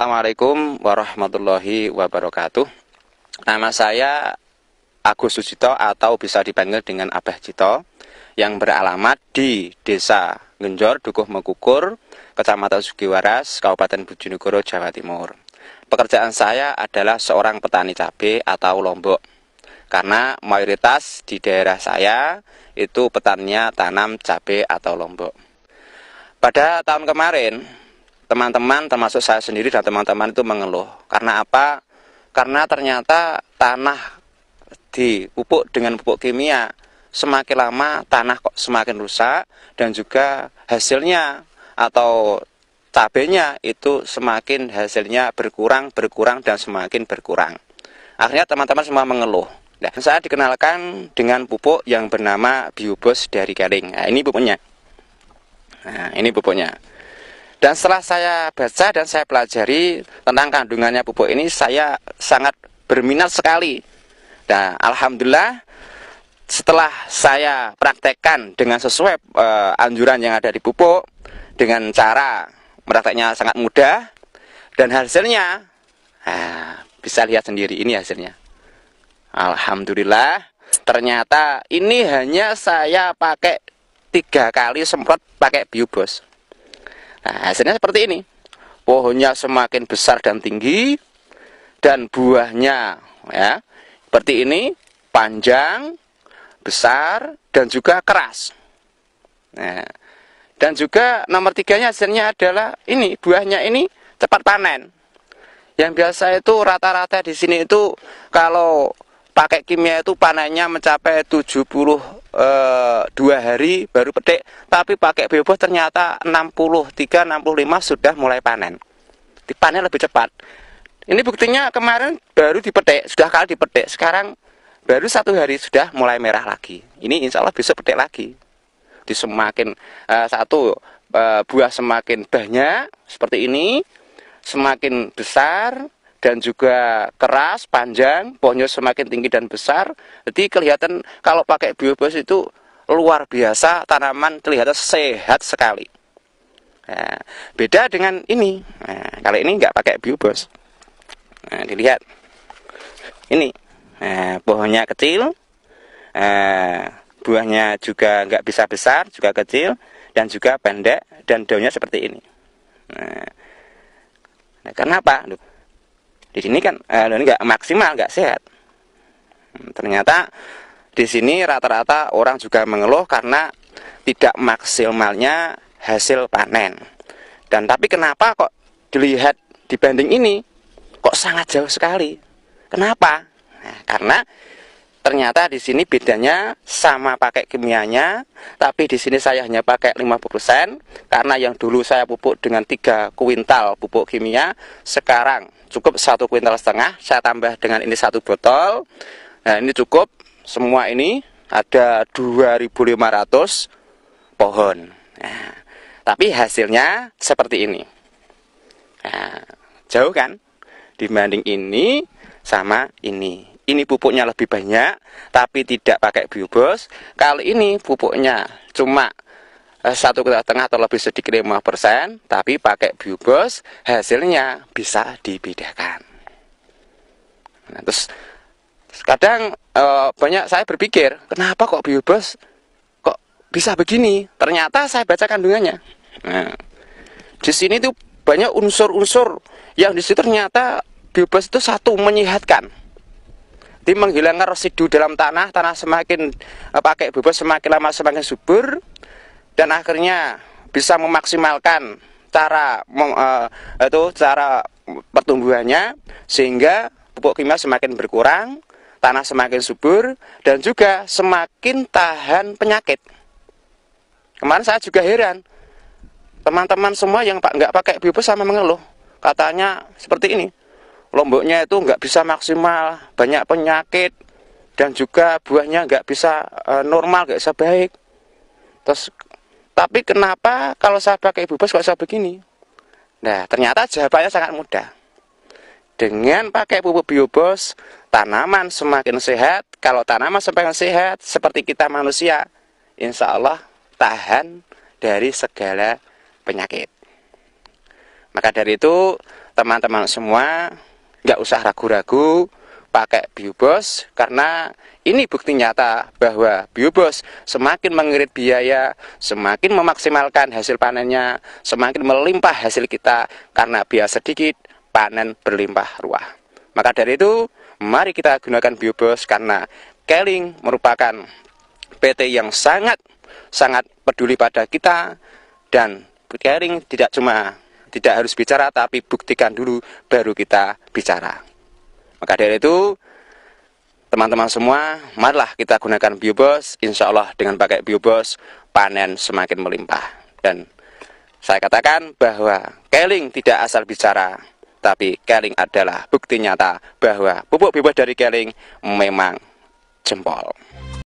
Assalamualaikum warahmatullahi wabarakatuh. Nama saya Agus Sujito atau bisa dipanggil dengan Abah Cito, yang beralamat di Desa Genjor, Dukuh Mekukur, Kecamatan Sugiwaras, Kabupaten Bojonegoro, Jawa Timur. Pekerjaan saya adalah seorang petani cabai atau lombok, karena mayoritas di daerah saya itu petaninya tanam cabai atau lombok. Pada tahun kemarin, teman-teman termasuk saya sendiri dan teman-teman itu mengeluh. Karena apa? Karena ternyata tanah dipupuk dengan pupuk kimia, semakin lama tanah kok semakin rusak, dan juga hasilnya atau cabenya itu semakin hasilnya berkurang dan semakin berkurang. Akhirnya teman-teman semua mengeluh. Nah, saya dikenalkan dengan pupuk yang bernama Biobos dari Garing. Nah, ini pupuknya. Dan setelah saya baca dan saya pelajari tentang kandungannya pupuk ini, saya sangat berminat sekali. Nah, alhamdulillah setelah saya praktekkan dengan sesuai anjuran yang ada di pupuk, dengan cara prakteknya sangat mudah, dan hasilnya bisa lihat sendiri, ini hasilnya. Alhamdulillah, ternyata ini hanya saya pakai 3 kali semprot pakai Biobos. Nah, hasilnya seperti ini. Pohonnya semakin besar dan tinggi, dan buahnya ya seperti ini, panjang, besar, dan juga keras. Nah, dan juga nomor 3-nya hasilnya adalah ini, buahnya ini cepat panen. Yang biasa itu rata-rata di sini itu kalau pakai kimia itu panennya mencapai 72 hari baru petik, tapi pakai Biobos ternyata 63-65 sudah mulai panen. Dipanen lebih cepat. Ini buktinya kemarin baru dipetik, sudah kali dipetik, sekarang baru 1 hari sudah mulai merah lagi. Ini insya Allah besok petik lagi. Di semakin buah semakin banyak seperti ini, semakin besar, dan juga keras, panjang, pohonnya semakin tinggi dan besar. Jadi kelihatan kalau pakai Biobos itu luar biasa, tanaman kelihatan sehat sekali. Nah, beda dengan ini. Nah, kalau ini nggak pakai Biobos. Nah, dilihat. Ini. Nah, pohonnya kecil. Buahnya juga nggak bisa besar, juga kecil, dan juga pendek, dan daunnya seperti ini. Nah, kenapa? Di sini kan nggak maksimal, nggak sehat. Ternyata di sini rata-rata orang juga mengeluh karena tidak maksimalnya hasil panen. Dan tapi kenapa kok dilihat dibanding ini kok sangat jauh sekali? Kenapa? Nah, karena ternyata di sini bedanya sama pakai kimianya, tapi di sini saya hanya pakai 50%, karena yang dulu saya pupuk dengan 3 kuintal pupuk kimia, sekarang cukup 1,5 kuintal, saya tambah dengan ini 1 botol. Nah, ini cukup, semua ini ada 2.500 pohon. Nah, tapi hasilnya seperti ini. Nah, jauh kan dibanding ini sama ini. Ini pupuknya lebih banyak, tapi tidak pakai Biobos. Kali ini pupuknya cuma 1,5 kuintal atau lebih sedikit 5%, tapi pakai Biobos, hasilnya bisa dibedakan. Nah, terus kadang banyak saya berpikir, kenapa kok Biobos kok bisa begini? Ternyata saya baca kandungannya. Nah, di sini tuh banyak unsur-unsur yang di situ ternyata Biobos itu satu, menyehatkan. Jadi menghilangkan residu dalam tanah semakin pakai Biobos semakin lama semakin subur, dan akhirnya bisa memaksimalkan cara pertumbuhannya, sehingga pupuk kimia semakin berkurang, tanah semakin subur, dan juga semakin tahan penyakit. Kemarin saya juga heran, teman-teman semua yang nggak pakai Biobos sama mengeluh, katanya seperti ini, lomboknya itu nggak bisa maksimal, banyak penyakit, dan juga buahnya nggak bisa normal, nggak bisa baik. Terus, tapi kenapa kalau saya pakai Biobos kok bisa begini? Nah, ternyata jawabannya sangat mudah. Dengan pakai pupuk Biobos, tanaman semakin sehat. Kalau tanaman semakin sehat, seperti kita manusia, insya Allah tahan dari segala penyakit. Maka dari itu, teman-teman semua nggak usah ragu-ragu pakai Biobos, karena ini bukti nyata bahwa Biobos semakin mengirit biaya, semakin memaksimalkan hasil panennya, semakin melimpah hasil kita, karena biaya sedikit, panen berlimpah ruah. Maka dari itu, mari kita gunakan Biobos, karena Keling merupakan PT yang sangat peduli pada kita, dan Keling tidak harus bicara, tapi buktikan dulu baru kita bicara. Maka dari itu, teman-teman semua, marilah kita gunakan Biobos. Insya Allah dengan pakai Biobos, panen semakin melimpah. Dan saya katakan bahwa Keling tidak asal bicara, tapi Keling adalah bukti nyata bahwa pupuk Biobos dari Keling memang jempol.